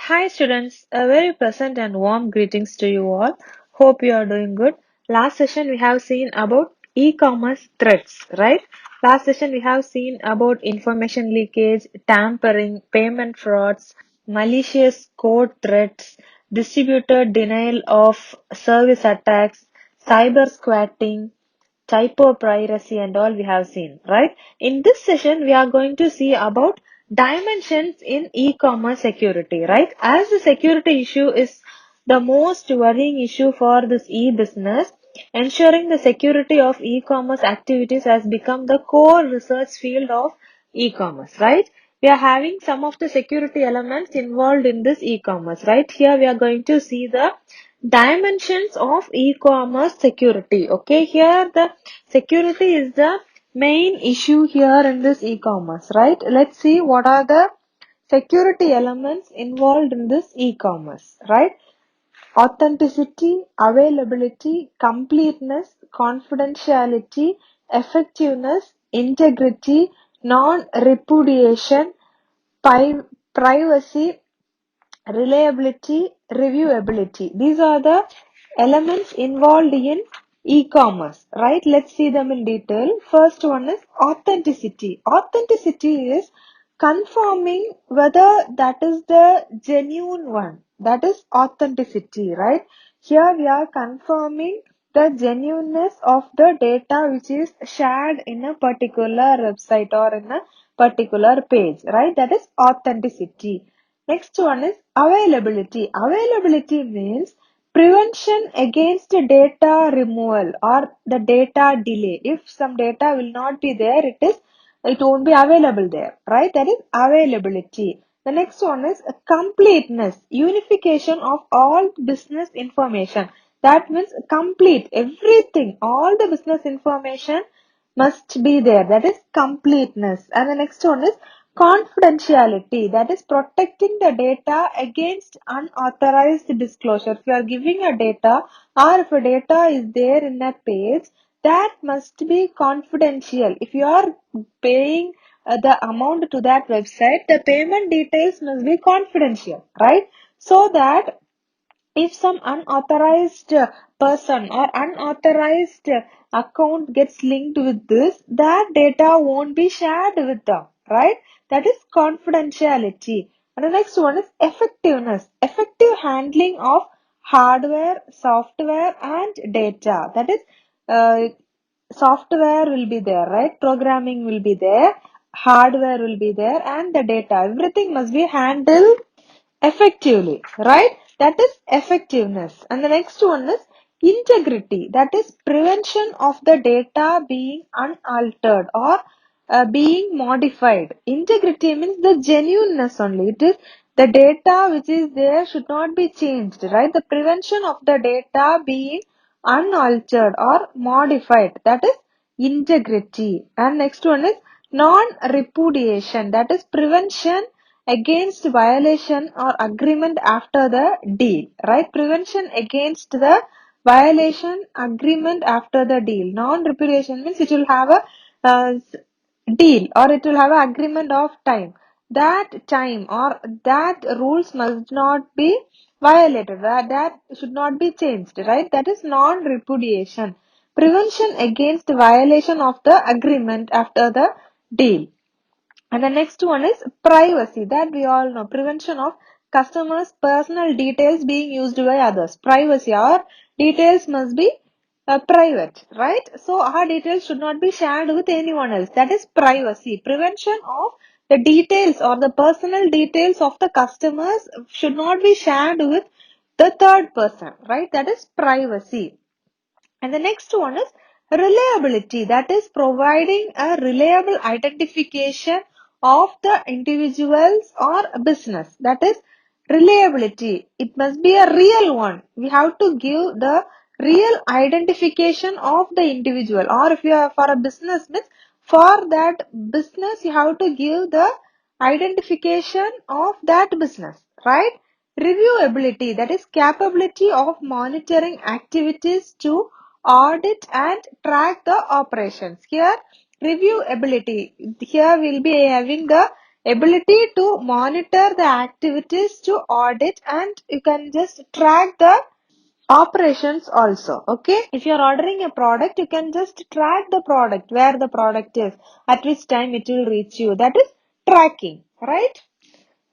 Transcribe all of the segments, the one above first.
Hi students, a very pleasant and warm greetings to you all. Hope you are doing good. Last session we have seen about e-commerce threats, right? Last session we have seen about information leakage, tampering, payment frauds, malicious code threats, distributor denial of service attacks, cyber squatting, typo piracy and all we have seen, right? In this session, we are going to see about dimensions in e-commerce security, right? As the security issue is the most worrying issue for this e-business, ensuring the security of e-commerce activities has become the core research field of e-commerce, right? We are having some of the security elements involved in this e-commerce, right? Here we are going to see the dimensions of e-commerce security. Okay, here the security is the main issue here in this e-commerce, right? Let's see what are the security elements involved in this e-commerce, right? Authenticity, availability, completeness, confidentiality, effectiveness, integrity, non-repudiation, privacy, reliability, reviewability. These are the elements involved in e-commerce, right? Let's see them in detail. First one is authenticity. Authenticity is confirming whether that is the genuine one. That is authenticity, right? Here we are confirming the genuineness of the data which is shared in a particular website or in a particular page, right? That is authenticity. Next one is availability. Availability means prevention against data removal or the data delay. If some data will not be there, it won't be available there, right? That is availability. The next one is completeness, unification of all business information. That means complete everything, all the business information must be there. That is completeness. And the next one is confidentiality. That is protecting the data against unauthorized disclosure. If you are giving a data or if a data is there in a page, that must be confidential. If you are paying the amount to that website, the payment details must be confidential, right? So that if some unauthorized person or unauthorized account gets linked with this, that data won't be shared with them, right? That is confidentiality. And the next one is effectiveness. Effective handling of hardware, software, and data. That is, uh, software will be there, right? Programming will be there, hardware will be there, and the data. Everything must be handled effectively, right? That is effectiveness. And the next one is integrity. That is prevention of the data being unaltered or being modified. Integrity means the genuineness only. It is the data which is there should not be changed, right? The prevention of the data being unaltered or modified. That is integrity. And next one is non-repudiation. That is prevention against violation or agreement after the deal, right? Prevention against the violation agreement after the deal. Non-repudiation means it will have a uh, deal or it will have an agreement of time. That time or that rules must not be violated. That should not be changed, right? That is non-repudiation. Prevention against violation of the agreement after the deal. And the next one is privacy. That we all know. Prevention of customers' personal details being used by others. Privacy. Our details must be private, right? So our details should not be shared with anyone else. That is privacy. Prevention of the details or the personal details of the customers should not be shared with the third person, right? That is privacy. And the next one is reliability. That is providing a reliable identification of the individuals or business. That is reliability. It must be a real one. We have to give the real identification of the individual. Or if you are for a business, means for that business you have to give the identification of that business, right? Reviewability, that is capability of monitoring activities to audit and track the operations. Here, reviewability. Here we'll be having the ability to monitor the activities, to audit, and you can just track the operations also. Okay, if you're ordering a product, you can just track the product, where the product is, at which time it will reach you. That is tracking, right?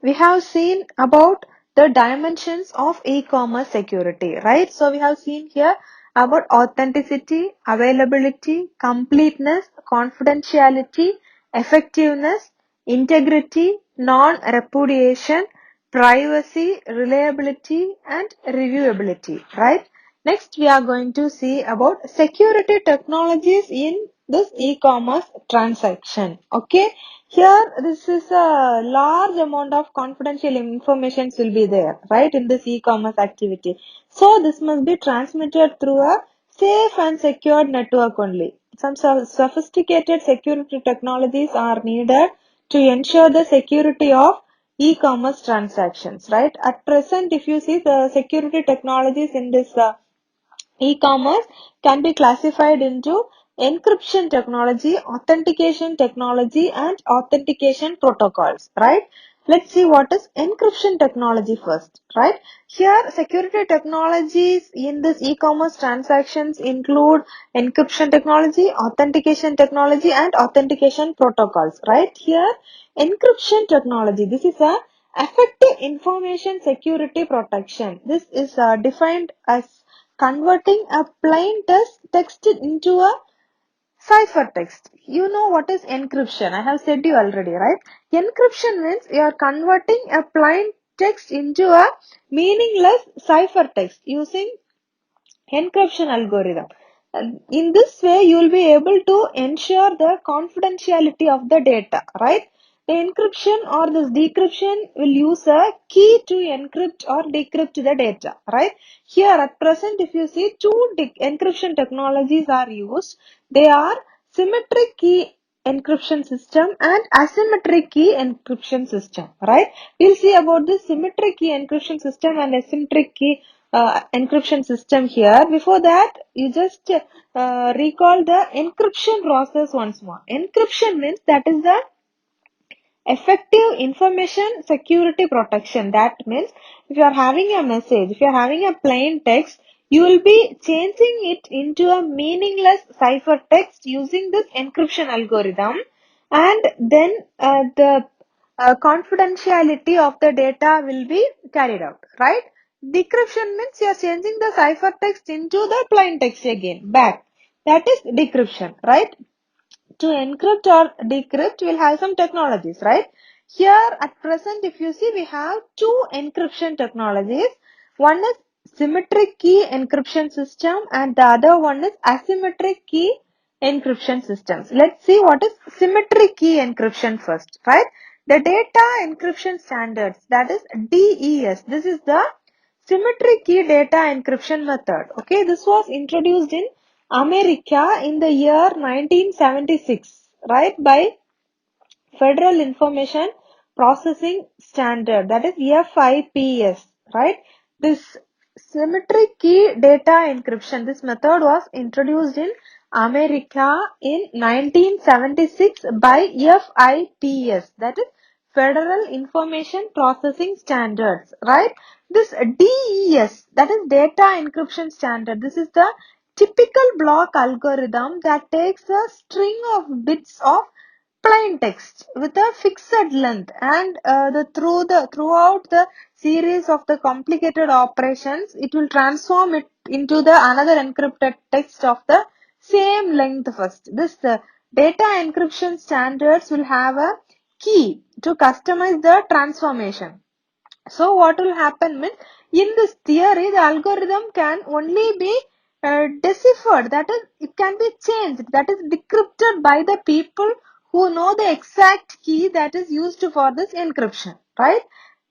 We have seen about the dimensions of e-commerce security, right? So we have seen here about authenticity, availability, completeness, confidentiality, effectiveness, integrity, non-repudiation, privacy, reliability, and reviewability, right? Next, we are going to see about security technologies in this e-commerce transaction. Okay, here this is a large amount of confidential information will be there, right, in this e-commerce activity. So this must be transmitted through a safe and secure network only. Some sophisticated security technologies are needed to ensure the security of e-commerce transactions, right? At present, if you see the security technologies in this e-commerce can be classified into encryption technology, authentication technology, and authentication protocols, right? Let's see what is encryption technology first, right? Here, security technologies in this e-commerce transactions include encryption technology, authentication technology, and authentication protocols, right? Here, encryption technology, this is a effective information security protection. This is defined as converting a plain text into a ciphertext. You know what is encryption? I have said you already, right? Encryption means you are converting a plain text into a meaningless ciphertext using encryption algorithm. In this way, you will be able to ensure the confidentiality of the data, right? The encryption or this decryption will use a key to encrypt or decrypt the data, right? Here at present, if you see two encryption technologies are used, they are symmetric key encryption system and asymmetric key encryption system, right? We'll see about this symmetric key encryption system and asymmetric key encryption system here. Before that, you just recall the encryption process once more. Encryption means that is the effective information security protection. That means if you are having a message, if you are having a plain text, you will be changing it into a meaningless ciphertext using this encryption algorithm, and then the confidentiality of the data will be carried out, right? Decryption means you are changing the ciphertext into the plain text again, back. That is decryption, right? To encrypt or decrypt, we'll have some technologies, right? Here at present, if you see, we have two encryption technologies. One is symmetric key encryption system and the other one is asymmetric key encryption systems. Let's see what is symmetric key encryption first, right? The data encryption standards, that is DES. This is the symmetric key data encryption method. Okay, this was introduced in America in the year 1976, right, by Federal Information Processing Standard, that is FIPS, right? This symmetric key data encryption, this method was introduced in America in 1976 by FIPS, that is Federal Information Processing Standards, right? This DES, that is Data Encryption Standard, this is the typical block algorithm that takes a string of bits of plain text with a fixed length, and throughout the series of the complicated operations, it will transform it into the another encrypted text of the same length first. This data encryption standards will have a key to customize the transformation. So what will happen means, in this theory, the algorithm can only be deciphered, that is, it can be changed, that is decrypted by the people who know the exact key that is used for this encryption, right?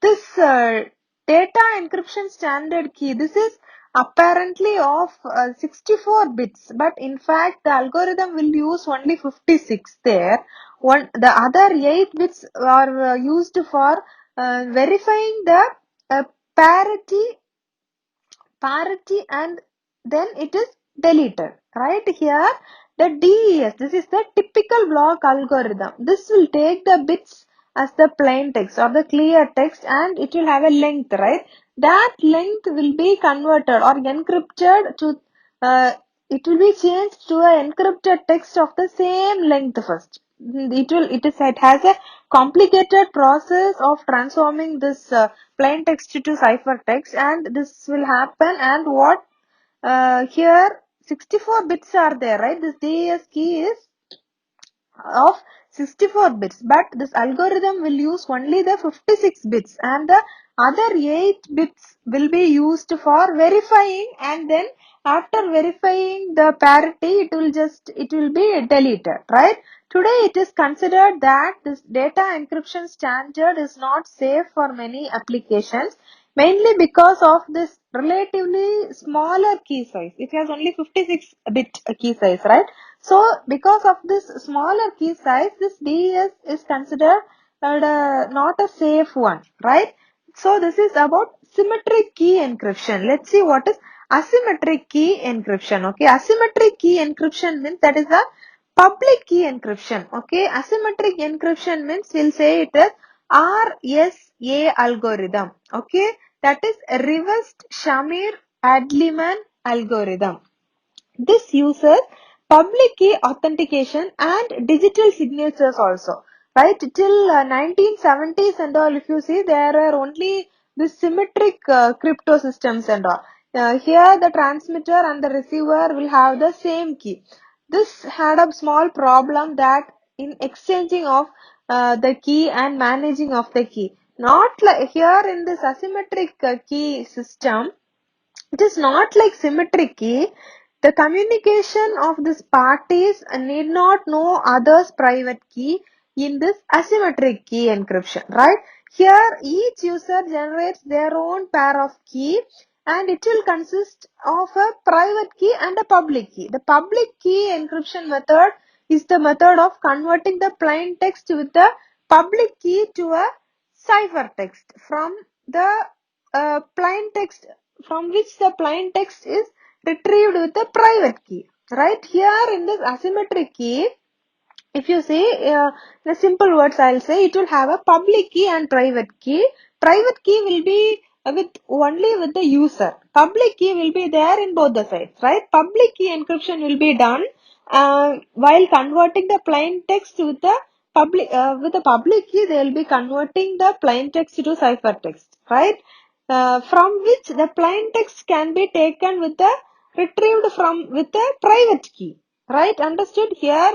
This data encryption standard key, this is apparently of 64 bits, but in fact the algorithm will use only 56 there. The other 8 bits are used for verifying the uh, parity and then it is deleted, right? Here the DES, this is the typical block algorithm. This will take the bits as the plain text or the clear text, and it will have a length, right? That length will be converted or encrypted to, it will be changed to a encrypted text of the same length first. It has a complicated process of transforming this plain text to ciphertext, and this will happen. And what here 64 bits are there, right? This DES key is of 64 bits, but this algorithm will use only the 56 bits, and the other 8 bits will be used for verifying, and then after verifying the parity, it will be deleted, right? Today it is considered that this data encryption standard is not safe for many applications, mainly because of this relatively smaller key size. It has only 56 bit key size, right? So because of this smaller key size, this DES is considered not a safe one, right? So this is about symmetric key encryption. Let's see what is asymmetric key encryption. Okay, asymmetric key encryption means that is a public key encryption. Okay, asymmetric encryption means we'll say it as RSA algorithm. Okay, that is reversed Shamir-Adleman algorithm. This uses public key authentication and digital signatures also. Right? Till 1970s and all, if you see, there are only the symmetric crypto systems and all. Here the transmitter and the receiver will have the same key. This had a small problem that in exchanging of the key and managing of the key. Not like here in this asymmetric key system, it is not like symmetric key. The communication of these parties need not know others' private key in this asymmetric key encryption, right? Here each user generates their own pair of key, and it will consist of a private key and a public key. The public key encryption method is the method of converting the plain text with the public key to a ciphertext from which the plain text is retrieved with the private key. Right here in this asymmetric key, if you say in simple words, I'll say it will have a public key and private key. Private key will be only with the user. Public key will be there in both the sides, right? Public key encryption will be done while converting the plain text with the public key. They will be converting the plain text to ciphertext, right? From which the plain text can be taken with the retrieved from with the private key. Right, understood? Here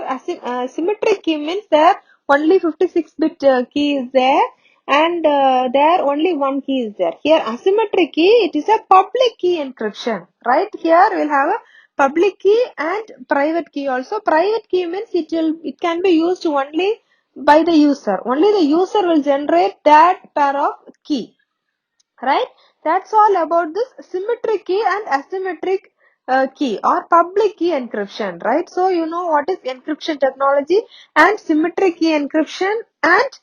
symmetric key means there only 56-bit key is there, and there only one key is there. Here asymmetric key, it is a public key encryption. Right, here we'll have a public key and private key also. Private key means it can be used only by the user. Only the user will generate that pair of key. Right, that's all about this symmetric key and asymmetric key or public key encryption. Right, so you know what is encryption technology and symmetric key encryption and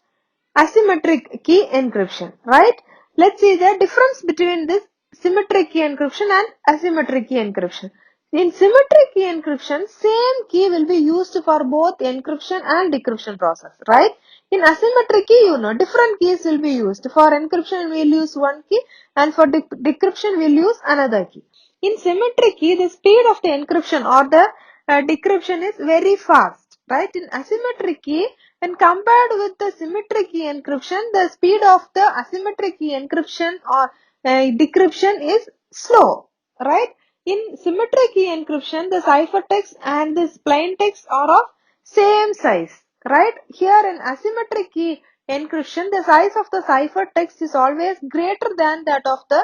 asymmetric key encryption. Right, let's see the difference between this symmetric key encryption and asymmetric key encryption. In symmetric key encryption, same key will be used for both encryption and decryption process, right? In asymmetric key, different keys will be used. For encryption, we'll use one key, and for decryption, we'll use another key. In symmetric key, the speed of the encryption or the decryption is very fast, right? In asymmetric key, when compared with the symmetric key encryption, the speed of the asymmetric key encryption or decryption is slow, right? In symmetric key encryption, the ciphertext and this plain text are of same size, right? Here in asymmetric key encryption, the size of the ciphertext is always greater than that of the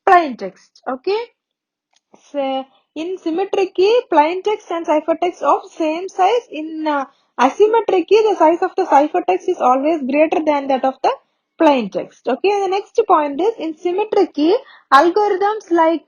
plain text, okay? So, in symmetric key, plain text and ciphertext of same size. In asymmetric key, the size of the ciphertext is always greater than that of the plain text. Okay, and the next point is in symmetric key, algorithms like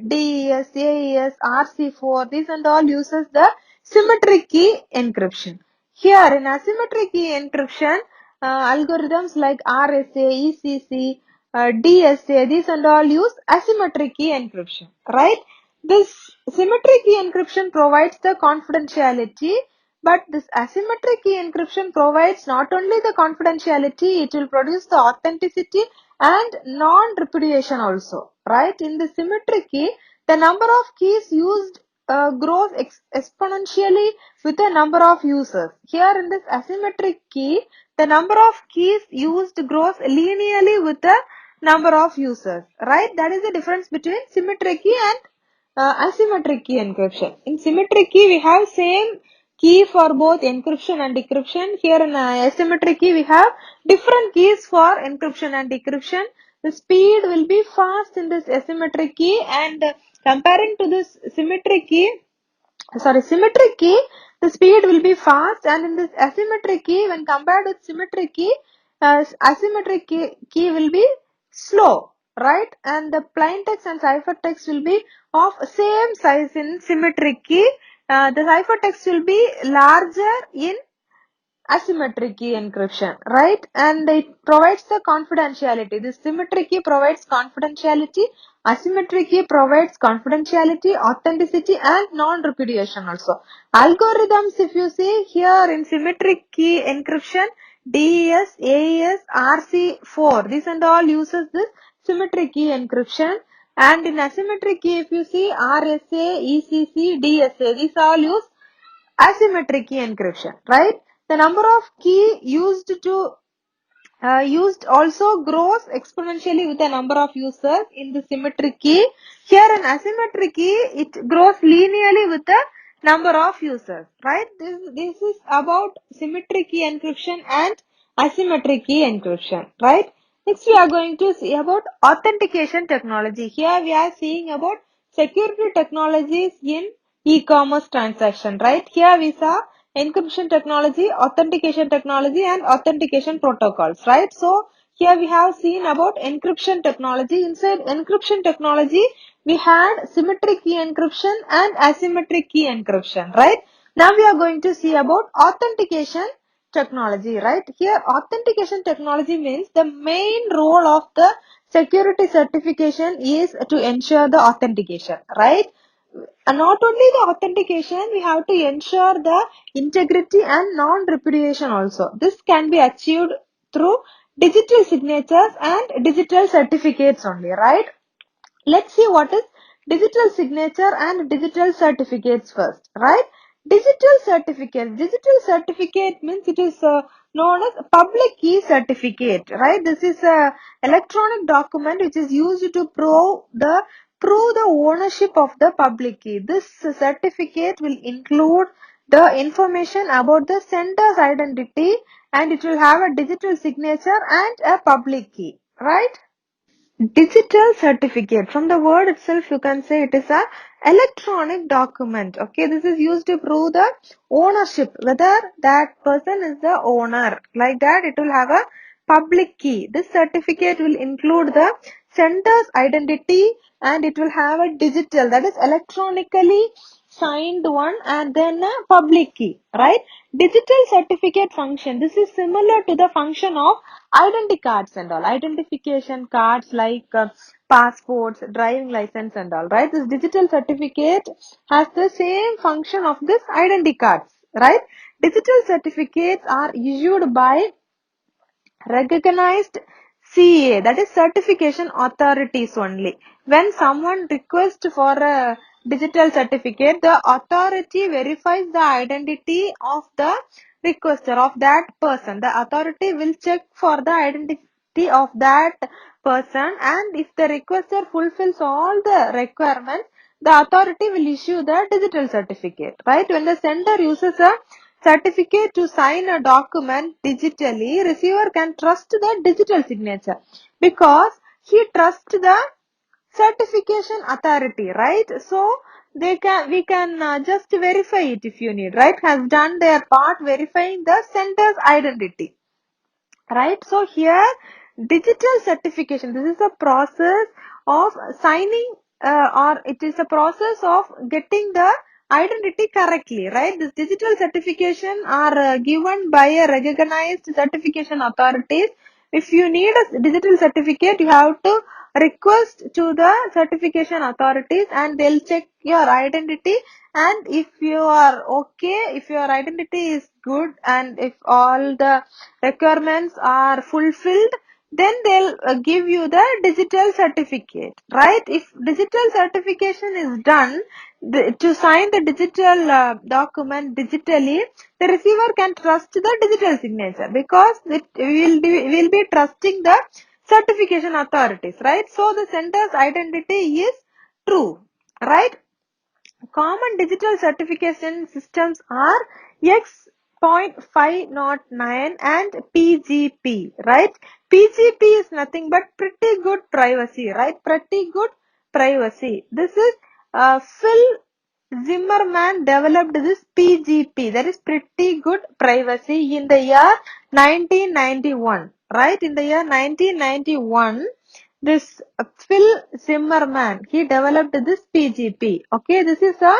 DES, AES, RC4, these and all uses the symmetric key encryption. Here in asymmetric key encryption, algorithms like RSA, ECC, DSA, these and all use asymmetric key encryption, right? This symmetric key encryption provides the confidentiality But this asymmetric key encryption provides not only the confidentiality, it will produce the authenticity and non-repudiation also, right? In the symmetric key, the number of keys used grows exponentially with the number of users. Here in this asymmetric key, the number of keys used grows linearly with the number of users, right? That is the difference between symmetric key and asymmetric key encryption. In symmetric key, we have same key for both encryption and decryption. Here in asymmetric key, we have different keys for encryption and decryption. The speed will be fast in this asymmetric key, and comparing to this symmetric key, the speed will be fast, and in this asymmetric key, when compared with symmetric key, asymmetric key will be slow, right? And the plaintext and ciphertext will be of same size in symmetric key. The ciphertext will be larger in asymmetric key encryption, right? And it provides the confidentiality. This symmetric key provides confidentiality, asymmetric key provides confidentiality, authenticity, and non-repudiation also. Algorithms, if you see here in symmetric key encryption, DES, AES, RC4, these and all uses this symmetric key encryption. And in asymmetric key, if you see RSA, ECC, DSA, these all use asymmetric key encryption, right? The number of key used also grows exponentially with the number of users in the symmetric key. Here in asymmetric key, it grows linearly with the number of users, right? This is about symmetric key encryption and asymmetric key encryption, right? Next, we are going to see about authentication technology. Here we are seeing about security technologies in e-commerce transaction, right? Here we saw encryption technology, authentication technology, and authentication protocols, right? So here we have seen about encryption technology. Inside encryption technology, we had symmetric key encryption and asymmetric key encryption, right? Now we are going to see about authentication technology, right? Here authentication technology means the main role of the security certification is to ensure the authentication, right? And not only the authentication, we have to ensure the integrity and non-repudiation also. This can be achieved through digital signatures and digital certificates only, right? Let's see what is digital signature and digital certificates first, right? Digital certificate. Digital certificate means it is known as public key certificate, right? This is a electronic document which is used to prove the ownership of the public key. This certificate will include the information about the sender's identity, and it will have a digital signature and a public key, right? Digital certificate. From the word itself, you can say it is a electronic document. Okay, this is used to prove the ownership, whether that person is the owner. Like that, it will have a public key. This certificate will include the sender's identity, and it will have a digital, that is electronically signed one, and then a public key, right? Digital certificate function. This is similar to the function of identity cards and all. Identification cards like passports, driving license and all, right? This digital certificate has the same function of this identity cards, right? Digital certificates are issued by recognized CA, that is certification authorities only. When someone requests for a digital certificate, the authority verifies the identity of the requester, of that person. The authority will check for the identity of that person, and if the requester fulfills all the requirements, the authority will issue the digital certificate, right? When the sender uses a certificate to sign a document digitally, receiver can trust the digital signature because he trusts the certification authority, right? So we can just verify it if you need, right? Has done their part verifying the sender's identity, right? So here digital certification, this is a process of signing or it is a process of getting the identity correctly, right? This digital certification are given by a recognized certification authorities. If you need a digital certificate, you have to request to the certification authorities, and they'll check your identity, and if you are okay, if your identity is good and if all the requirements are fulfilled, then they'll give you the digital certificate, right? If digital certification is done, to sign the digital document digitally, the receiver can trust the digital signature, because it will be trusting the certification authorities, right? So the sender's identity is true, right? Common digital certification systems are X.509 and PGP, right? PGP is nothing but pretty good privacy, right? Pretty good privacy. This is Phil Zimmerman developed this PGP, that is pretty good privacy, in the year 1991, right? In the year 1991, this Phil Zimmerman, he developed this PGP. Okay, this is a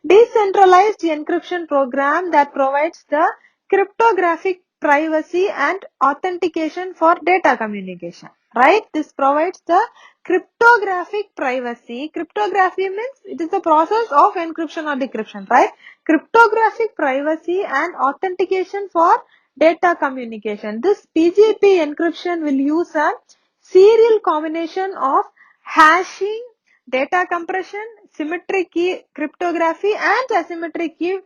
decentralized encryption program that provides the cryptographic privacy and authentication for data communication, right? This provides the cryptographic privacy. Cryptography means it is the process of encryption or decryption, right? Cryptographic privacy and authentication for data communication. This PGP encryption will use a serial combination of hashing, data compression, symmetric key cryptography, and asymmetric key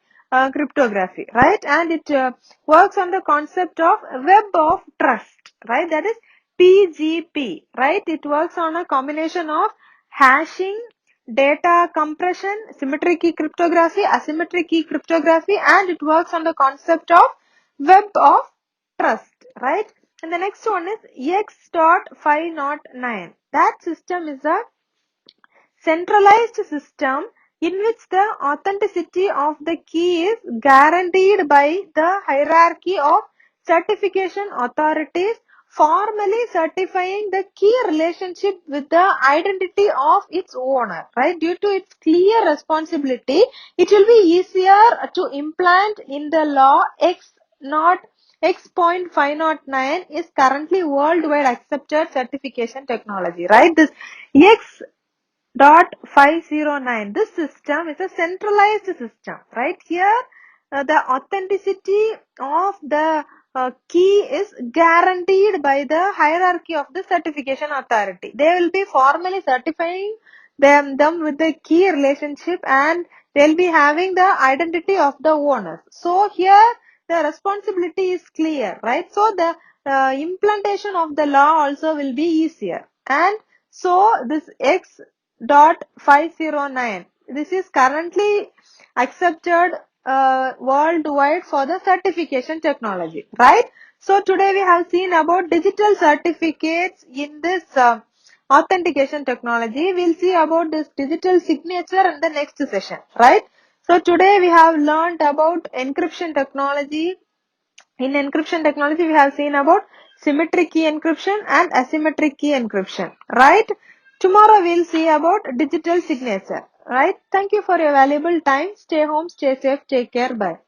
cryptography, right? And it works on the concept of web of trust, right? That is PGP, right? It works on a combination of hashing, data compression, symmetric key cryptography, asymmetric key cryptography, and it works on the concept of web of trust, right? And the next one is X.509. That system is a centralized system in which the authenticity of the key is guaranteed by the hierarchy of certification authorities, formally certifying the key relationship with the identity of its owner, right? Due to its clear responsibility, it will be easier to implement in the law. X.509 is currently worldwide accepted certification technology, right? This X.509. This system is a centralized system, right? Here, the authenticity of the key is guaranteed by the hierarchy of the certification authority. They will be formally certifying them with the key relationship, and they'll be having the identity of the owner. So here, the responsibility is clear, right? So the implementation of the law also will be easier. And so this X.509, this is currently accepted worldwide for the certification technology, right? So today we have seen about digital certificates in this authentication technology. We'll see about this digital signature in the next session, right? So today we have learned about encryption technology. In encryption technology, we have seen about symmetric key encryption and asymmetric key encryption, right? Tomorrow we'll see about digital signature, right? Thank you for your valuable time. Stay home, stay safe, take care, bye.